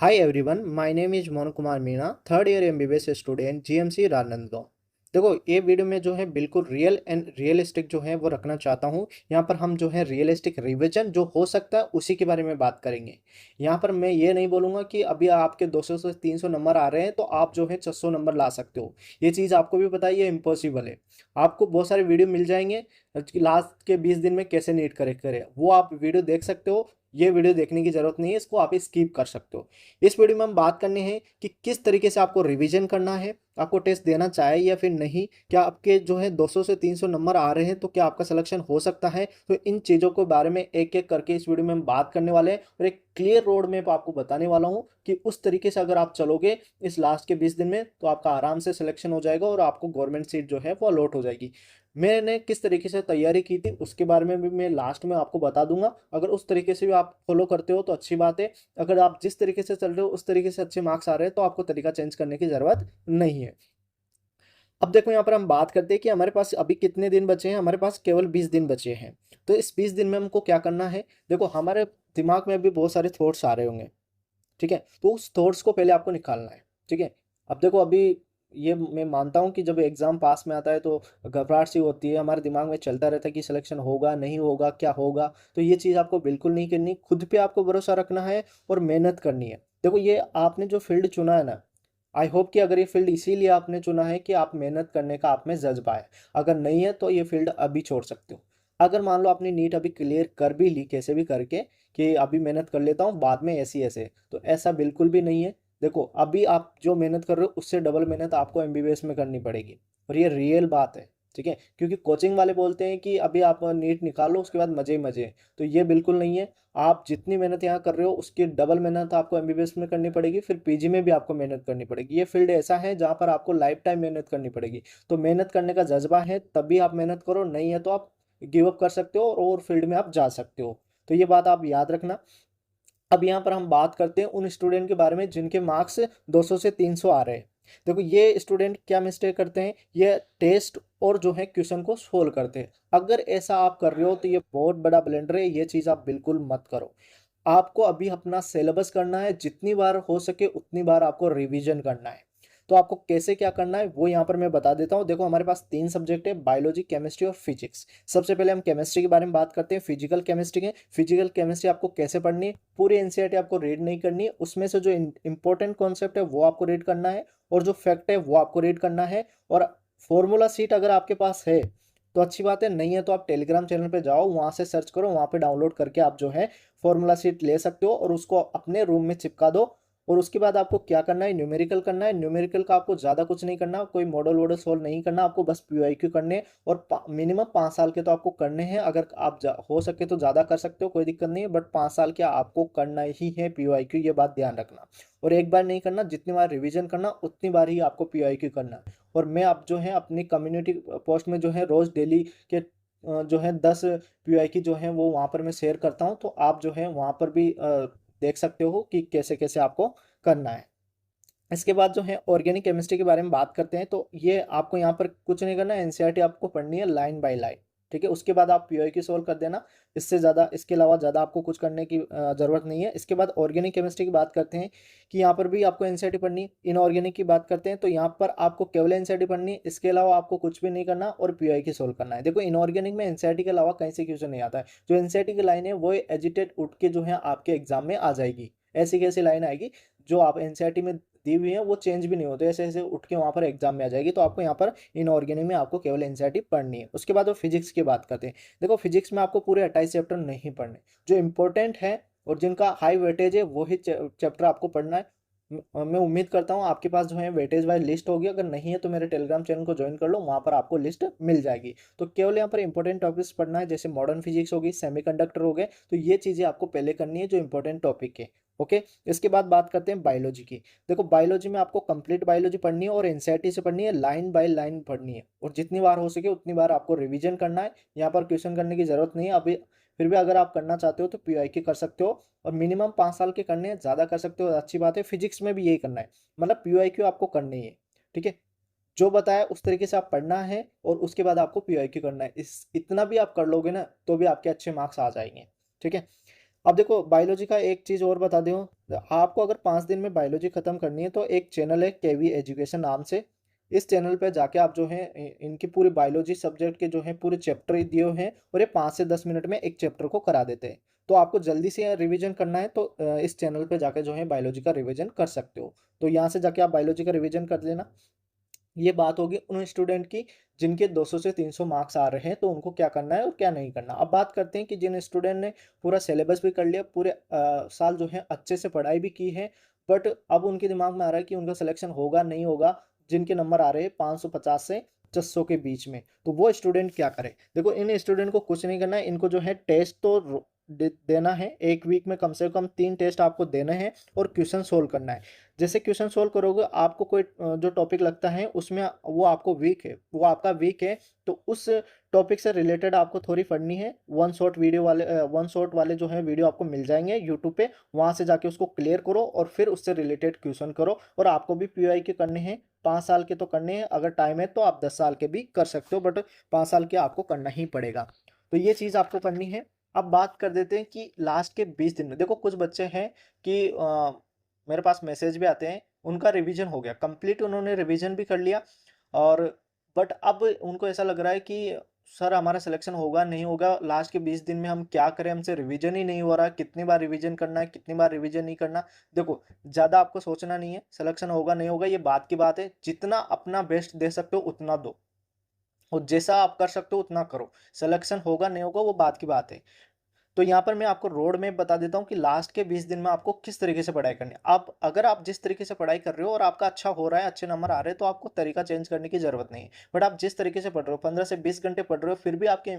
Hi everyone, my name is Mohan Kumar Meena, third year MBBS student GMC Rajnandgaon. देखो ये video में जो है बिल्कुल रियल एंड रियलिस्टिक जो है वो रखना चाहता हूँ। यहाँ पर हम जो है रियलिस्टिक रिवीजन जो हो सकता है उसी के बारे में बात करेंगे। यहाँ पर मैं ये नहीं बोलूँगा कि अभी आपके 200 से 300 नंबर आ रहे हैं तो आप जो है 600 नंबर ला सकते हो। ये चीज़ आपको भी पता है, ये इम्पॉसिबल है। आपको बहुत सारे वीडियो मिल जाएंगे लास्ट के 20 दिन में कैसे नीट करेक्ट करें, वो आप वीडियो देख सकते हो। ये वीडियो देखने की जरूरत नहीं है, इसको आप स्किप कर सकते हो। इस वीडियो में हम बात करने हैं कि किस तरीके से आपको रिवीजन करना है, आपको टेस्ट देना चाहिए या फिर नहीं, क्या आपके जो है 200 से 300 नंबर आ रहे हैं तो क्या आपका सिलेक्शन हो सकता है। तो इन चीज़ों के बारे में एक एक करके इस वीडियो में हम बात करने वाले हैं और एक क्लियर रोड मैप आपको बताने वाला हूँ कि उस तरीके से अगर आप चलोगे इस लास्ट के 20 दिन में तो आपका आराम से सिलेक्शन हो जाएगा और आपको गवर्नमेंट सीट जो है वो अलॉट हो जाएगी। मैंने किस तरीके से तैयारी की थी उसके बारे में भी मैं लास्ट में आपको बता दूंगा। अगर उस तरीके से भी आप फॉलो करते हो तो अच्छी बात है। अगर आप जिस तरीके से चल रहे हो उस तरीके से अच्छे मार्क्स आ रहे हैं तो आपको तरीका चेंज करने की ज़रूरत नहीं है। अब देखो यहाँ पर हम बात करते हैं कि हमारे पास अभी कितने दिन बचे हैं। हमारे पास केवल 20 दिन बचे हैं। तो इस 20 दिन में हमको क्या करना है। देखो हमारे दिमाग में अभी बहुत सारे थॉट्स आ रहे होंगे, ठीक है, तो उस थॉट्स को पहले आपको निकालना है। ठीक है, अब देखो अभी ये मैं मानता हूँ कि जब एग्ज़ाम पास में आता है तो घबराहट सी होती है, हमारे दिमाग में चलता रहता है कि सिलेक्शन होगा नहीं होगा क्या होगा। तो ये चीज़ आपको बिल्कुल नहीं करनी, खुद पे आपको भरोसा रखना है और मेहनत करनी है। देखो ये आपने जो फील्ड चुना है ना, आई होप कि अगर ये फील्ड इसीलिए आपने चुना है कि आप मेहनत करने का आप में जज्बा है। अगर नहीं है तो ये फील्ड अभी छोड़ सकते हो। अगर मान लो आपने नीट अभी क्लियर कर भी ली कैसे भी करके कि अभी मेहनत कर लेता हूँ बाद में ऐसी ऐसे, तो ऐसा बिल्कुल भी नहीं है। देखो अभी आप जो मेहनत कर रहे हो उससे डबल मेहनत आपको एमबीबीएस में करनी पड़ेगी और ये रियल बात है। ठीक है, क्योंकि कोचिंग वाले बोलते हैं कि अभी आप नीट निकालो उसके बाद मजे ही मजे हैं, तो ये बिल्कुल नहीं है। आप जितनी मेहनत यहाँ कर रहे हो उसकी डबल मेहनत आपको एमबीबीएस में करनी पड़ेगी, फिर पीजी में भी आपको मेहनत करनी पड़ेगी। ये फील्ड ऐसा है जहाँ पर आपको लाइफ टाइम मेहनत करनी पड़ेगी। तो मेहनत करने का जज्बा है तभी आप मेहनत करो, नहीं है तो आप गिव अप कर सकते हो और फील्ड में आप जा सकते हो। तो ये बात आप याद रखना। अब यहाँ पर हम बात करते हैं उन स्टूडेंट के बारे में जिनके मार्क्स 200 से 300 आ रहे हैं। देखो ये स्टूडेंट क्या मिस्टेक करते हैं, ये टेस्ट और जो है क्वेश्चन को सोल्व करते हैं। अगर ऐसा आप कर रहे हो तो ये बहुत बड़ा ब्लेंडर है, ये चीज़ आप बिल्कुल मत करो। आपको अभी अपना सिलेबस करना है, जितनी बार हो सके उतनी बार आपको रिवीजन करना है। तो आपको कैसे क्या करना है वो यहाँ पर मैं बता देता हूँ। देखो हमारे पास 3 सब्जेक्ट है, बायोलॉजी केमिस्ट्री और फिजिक्स। सबसे पहले हम केमिस्ट्री के बारे में बात करते हैं, फिजिकल केमिस्ट्री के। फिजिकल केमिस्ट्री आपको कैसे पढ़नी है, पूरी एनसीईआरटी आपको रीड नहीं करनी है, उसमें से जो इंपॉर्टेंट कॉन्सेप्ट है वो आपको रीड करना है और जो फैक्ट है वो आपको रीड करना है। और फॉर्मूला सीट अगर आपके पास है तो अच्छी बात है, नहीं है तो आप टेलीग्राम चैनल पे जाओ, वहाँ से सर्च करो, वहाँ पे डाउनलोड करके आप जो है फॉर्मूला सीट ले सकते हो और उसको अपने रूम में चिपका दो। और उसके बाद आपको क्या करना है, न्यूमेरिकल करना है। न्यूमेरिकल का आपको ज़्यादा कुछ नहीं करना, कोई मॉडल वॉडल सोल्व नहीं करना, आपको बस पीवाईक्यू करने और मिनिमम 5 साल के तो आपको करने हैं। अगर आप हो सके तो ज़्यादा कर सकते हो, कोई दिक्कत नहीं है, बट 5 साल के आपको करना ही है पीवाईक्यू, ये बात ध्यान रखना। और एक बार नहीं करना, जितनी बार रिवीजन करना उतनी बार ही आपको पीवाईक्यू करना। और मैं अब जो है अपनी कम्युनिटी पोस्ट में जो है रोज़ डेली के जो है 10 पीवाईक्यू जो है वो वहाँ पर मैं शेयर करता हूँ, तो आप जो है वहाँ पर भी देख सकते हो कि कैसे कैसे आपको करना है। इसके बाद जो है ऑर्गेनिक केमिस्ट्री के बारे में बात करते हैं। तो ये आपको यहाँ पर कुछ नहीं करना है, एनसीईआरटी आपको पढ़नी है लाइन बाय लाइन। ठीक है, उसके बाद आप पीओक्यू सोल्व कर देना। इससे ज़्यादा, इसके अलावा ज़्यादा आपको कुछ करने की ज़रूरत नहीं है। इसके बाद ऑर्गेनिक केमिस्ट्री की बात करते हैं कि यहाँ पर भी आपको एनसीईआरटी पढ़नी है। इनऑर्गेनिक की बात करते हैं तो यहाँ पर आपको केवल एनसीईआरटी पढ़नी है, इसके अलावा आपको कुछ भी नहीं करना और पीओक्यू सोल्व करना है। देखो इनऑर्गेनिक में एनसीईआरटी के अलावा कहीं से क्वेश्चन नहीं आता है। जो एनसीईआरटी की लाइन है वो एजिटेड उठ के जो है आपके एग्जाम में आ जाएगी। ऐसी कैसी लाइन आएगी जो आप एनसीईआरटी में दी हुई है वो चेंज भी नहीं होते, ऐसे ऐसे उठ के वहाँ पर एग्जाम में आ जाएगी। तो आपको यहाँ पर इनऑर्गेनिक में आपको केवल एनसीईआरटी पढ़नी है। उसके बाद वो फिजिक्स की बात करते हैं। देखो फिजिक्स में आपको पूरे 28 चैप्टर नहीं पढ़ने, जो इंपॉर्टेंट है और जिनका हाई वेटेज है वही चैप्टर आपको पढ़ना है। मैं उम्मीद करता हूँ आपके पास जो है वेटेज वाइज लिस्ट होगी, अगर नहीं है तो मेरे टेलीग्राम चैनल को ज्वाइन कर लो, वहाँ पर आपको लिस्ट मिल जाएगी। तो केवल यहाँ पर इंपॉर्टेंट टॉपिक्स पढ़ना है, जैसे मॉडर्न फिजिक्स होगी, सेमीकंडक्टर हो गए, तो ये चीज़ें आपको पहले करनी है जो इंपॉर्टेंट टॉपिक है। ओके, इसके बाद बात करते हैं बायोलॉजी की। देखो बायोलॉजी में आपको कंप्लीट बायोलॉजी पढ़नी है और एनसीईआरटी से पढ़नी है, लाइन बाय लाइन पढ़नी है और जितनी बार हो सके उतनी बार आपको रिवीजन करना है। यहाँ पर क्वेश्चन करने की जरूरत नहीं है अभी, फिर भी अगर आप करना चाहते हो तो पीआईक्यू कर सकते हो और मिनिमम 5 साल के करने हैं, ज़्यादा कर सकते हो अच्छी बात है। फिजिक्स में भी यही करना है, मतलब पीआईक्यू आपको करनी है। ठीक है, जो बताया उस तरीके से आप पढ़ना है और उसके बाद आपको पीआईक्यू करना है। इस इतना भी आप कर लोगे ना तो भी आपके अच्छे मार्क्स आ जाएंगे। ठीक है, अब देखो बायोलॉजी का एक चीज़ और बता दूँ, आपको अगर 5 दिन में बायोलॉजी खत्म करनी है तो एक चैनल है केवी एजुकेशन नाम से। इस चैनल पे जाके आप जो है इनकी पूरी बायोलॉजी सब्जेक्ट के जो है पूरे चैप्टर दिए हुए हैं और ये 5 से 10 मिनट में एक चैप्टर को करा देते हैं। तो आपको जल्दी से रिवीजन करना है तो इस चैनल पे जाके जो है बायोलॉजी का रिवीजन कर सकते हो। तो यहाँ से जाके आप बायोलॉजी का रिवीजन कर लेना। ये बात होगी उन स्टूडेंट की जिनके 200 से 300 मार्क्स आ रहे हैं, तो उनको क्या करना है और क्या नहीं करना। अब बात करते हैं कि जिन स्टूडेंट ने पूरा सिलेबस भी कर लिया, पूरे साल जो है अच्छे से पढ़ाई भी की है, बट अब उनके दिमाग में आ रहा है कि उनका सिलेक्शन होगा नहीं होगा, जिनके नंबर आ रहे हैं 550 से 600 के बीच में, तो वो स्टूडेंट क्या करे। देखो इन स्टूडेंट को कुछ नहीं करना है, इनको जो है टेस्ट तो देना है। एक वीक में कम से कम 3 टेस्ट आपको देने हैं और क्वेश्चन सोल्व करना है। जैसे क्वेश्चन सोल्व करोगे, आपको कोई जो टॉपिक लगता है उसमें वो आपको वीक है, वो आपका वीक है, तो उस टॉपिक से रिलेटेड आपको थोड़ी पढ़नी है। वन शॉट वाले जो है वीडियो आपको मिल जाएंगे यूट्यूब पे, वहां से जाके उसको क्लियर करो और फिर उससे रिलेटेड क्वेश्चन करो। और आपको भी पीवाई के करने हैं, 5 साल के तो करने हैं, अगर टाइम है तो आप 10 साल के भी कर सकते हो, बट 5 साल के आपको करना ही पड़ेगा। तो ये चीज़ आपको करनी है। अब बात कर देते हैं कि लास्ट के 20 दिन में, देखो कुछ बच्चे हैं कि मेरे पास मैसेज भी आते हैं, उनका रिवीजन हो गया कंप्लीट, उन्होंने रिवीजन भी कर लिया, और बट अब उनको ऐसा लग रहा है कि सर हमारा सिलेक्शन होगा नहीं होगा, लास्ट के 20 दिन में हम क्या करें, हमसे रिवीजन ही नहीं हो रहा, कितनी बार रिवीजन करना है, कितनी बार रिवीजन नहीं करना। देखो ज़्यादा आपको सोचना नहीं है, सिलेक्शन होगा नहीं होगा ये बात की बात है, जितना अपना बेस्ट दे सकते हो उतना दो, और जैसा आप कर सकते हो उतना करो। सिलेक्शन होगा नहीं होगा वो बात की बात है। तो यहाँ पर मैं आपको रोड मैप बता देता हूँ कि लास्ट के 20 दिन में आपको किस तरीके से पढ़ाई करनी है। आप अगर आप जिस तरीके से पढ़ाई कर रहे हो और आपका अच्छा हो रहा है, अच्छे नंबर आ रहे हैं, तो आपको तरीका चेंज करने की जरूरत नहीं है। बट आप जिस तरीके से पढ़ रहे हो, 15 से 20 घंटे पढ़ रहे हो, फिर भी आपके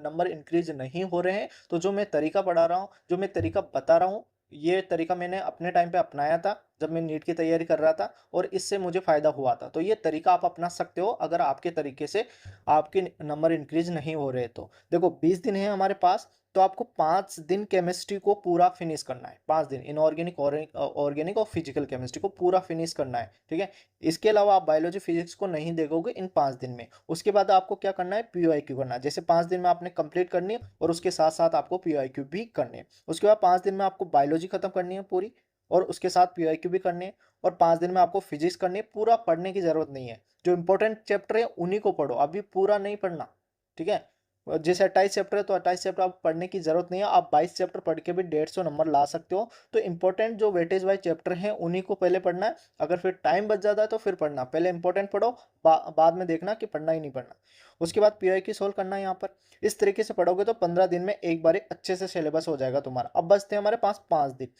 नंबर इंक्रीज नहीं हो रहे हैं, तो जो मैं तरीका पढ़ा रहा हूँ, जो मैं तरीका बता रहा हूँ, ये तरीका मैंने अपने टाइम पे अपनाया था जब मैं नीट की तैयारी कर रहा था, और इससे मुझे फायदा हुआ था। तो ये तरीका आप अपना सकते हो अगर आपके तरीके से आपके नंबर इंक्रीज नहीं हो रहे। तो देखो 20 दिन है हमारे पास, तो आपको 5 दिन केमिस्ट्री को पूरा फिनिश करना है। 5 दिन इनऑर्गेनिक, ऑर्गेनिक और फिजिकल केमिस्ट्री को पूरा फिनिश करना है, ठीक है। इसके अलावा आप बायोलॉजी फिजिक्स को नहीं देखोगे इन 5 दिन में। उसके बाद आपको क्या करना है, पीओआईक्यू करना है। जैसे 5 दिन में आपने कंप्लीट करनी है और उसके साथ साथ आपको पीओआईक्यू भी करनी है। उसके बाद 5 दिन में आपको बायोलॉजी खत्म करनी है पूरी, और उसके साथ पीओआईक्यू भी करनी है। और 5 दिन में आपको फिजिक्स करनी है। पूरा पढ़ने की जरूरत नहीं है, जो इंपॉर्टेंट चैप्टर है उन्हीं को पढ़ो, अभी पूरा नहीं पढ़ना, ठीक है। जैसे 28 चैप्टर है तो 28 चैप्टर आप पढ़ने की जरूरत नहीं है, आप 22 चैप्टर पढ़ के भी 150 नंबर ला सकते हो। तो इंपॉर्टेंट जो वेटेज वाइज चैप्टर हैं उन्हीं को पहले पढ़ना है। अगर फिर टाइम बच जाता है तो फिर पढ़ना, पहले इंपॉर्टेंट पढ़ो, बाद में देखना कि पढ़ना ही नहीं पढ़ना। उसके बाद पीआई की सोल्व करना है यहाँ पर। इस तरीके से पढ़ोगे तो 15 दिन में एक बार अच्छे से सिलेबस हो जाएगा तुम्हारा। अब बचते हैं हमारे पास 5 दिन।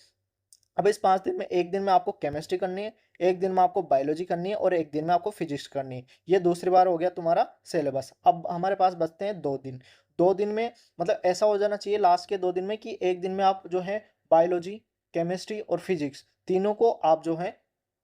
अब इस 5 दिन में एक दिन में आपको केमिस्ट्री करनी है, एक दिन में आपको बायोलॉजी करनी है, और एक दिन में आपको फिजिक्स करनी है। ये दूसरी बार हो गया तुम्हारा सिलेबस। अब हमारे पास बचते हैं 2 दिन। 2 दिन में मतलब ऐसा हो जाना चाहिए लास्ट के 2 दिन में कि एक दिन में आप जो है बायोलॉजी, केमिस्ट्री और फिजिक्स तीनों को आप जो है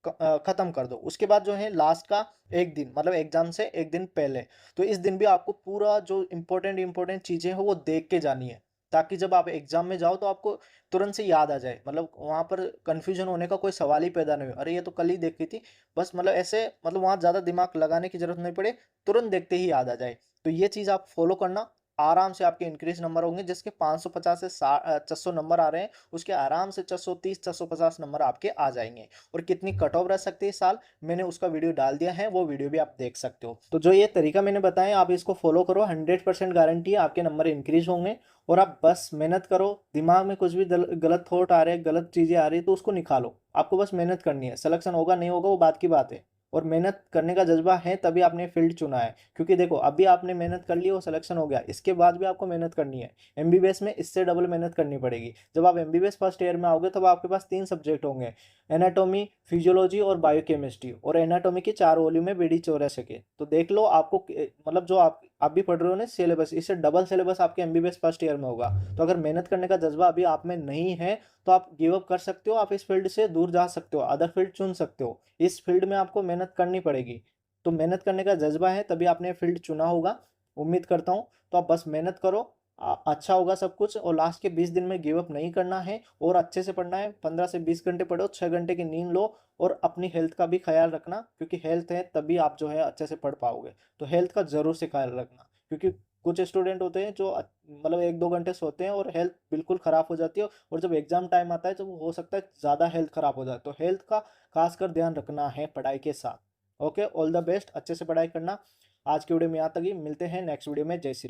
खत्म कर दो। उसके बाद जो है लास्ट का एक दिन, मतलब एग्जाम से एक दिन पहले, तो इस दिन भी आपको पूरा जो इंपॉर्टेंट इंपॉर्टेंट चीजें हैं वो देख के जानी है, ताकि जब आप एग्जाम में जाओ तो आपको तुरंत से याद आ जाए, मतलब वहां पर कंफ्यूजन होने का कोई सवाल ही पैदा नहीं हो, अरे ये तो कल ही देखी थी, बस मतलब ऐसे, मतलब वहां ज्यादा दिमाग लगाने की जरूरत नहीं पड़े, तुरंत देखते ही याद आ जाए। तो ये चीज आप फॉलो करना, आराम से आपके इंक्रीज नंबर होंगे। जिसके 550 से 600 नंबर आ रहे हैं, उसके आराम से 630 650 नंबर आपके आ जाएंगे। और कितनी कट ऑफ रह सकती है इस साल, मैंने उसका वीडियो डाल दिया है, वो वीडियो भी आप देख सकते हो। तो जो ये तरीका मैंने बताया आप इसको फॉलो करो, 100% गारंटी है आपके नंबर इंक्रीज होंगे। और आप बस मेहनत करो, दिमाग में कुछ भी गलत थॉट आ रहे हैं, गलत चीजें आ रही है तो उसको निकालो। आपको बस मेहनत करनी है, सिलेक्शन होगा नहीं होगा वो बात की बात है, और मेहनत करने का जज्बा है तभी आपने फील्ड चुना है। क्योंकि देखो अभी आपने मेहनत कर ली, वो सिलेक्शन हो गया, इसके बाद भी आपको मेहनत करनी है। एमबीबीएस में इससे डबल मेहनत करनी पड़ेगी। जब आप एमबीबीएस फर्स्ट ईयर में आओगे तब आपके पास 3 सब्जेक्ट होंगे, एनाटॉमी, फिजियोलॉजी और बायोकेमिस्ट्री, और एनाटॉमी की 4 वॉल्यूम में बीडी 84 के। तो देख लो आपको मतलब जो आप भी पढ़ रहे हो ना सिलेबस, इससे डबल सिलेबस आपके एमबीबीएस फर्स्ट ईयर में होगा। तो अगर मेहनत करने का जज्बा अभी आप में नहीं है तो आप गिव अप कर सकते हो, आप इस फील्ड से दूर जा सकते हो, अदर फील्ड चुन सकते हो। इस फील्ड में आपको मेहनत करनी पड़ेगी। तो मेहनत करने का जज्बा है तभी आपने फील्ड चुना होगा, उम्मीद करता हूँ। तो आप बस मेहनत करो, अच्छा होगा सब कुछ। और लास्ट के 20 दिन में गिव अप नहीं करना है और अच्छे से पढ़ना है। 15 से 20 घंटे पढ़ो, 6 घंटे की नींद लो, और अपनी हेल्थ का भी ख्याल रखना, क्योंकि हेल्थ है तभी आप जो है अच्छे से पढ़ पाओगे। तो हेल्थ का जरूर से ख्याल रखना, क्योंकि कुछ स्टूडेंट होते हैं जो मतलब 1-2 घंटे सोते हैं और हेल्थ बिल्कुल ख़राब हो जाती है, और जब एग्ज़ाम टाइम आता है तो हो सकता है ज़्यादा हेल्थ ख़राब हो जाए। तो हेल्थ का खासकर ध्यान रखना है पढ़ाई के साथ। ओके, ऑल द बेस्ट, अच्छे से पढ़ाई करना। आज की वीडियो में यहाँ तक ही, मिलते हैं नेक्स्ट वीडियो में। जय श्री राम।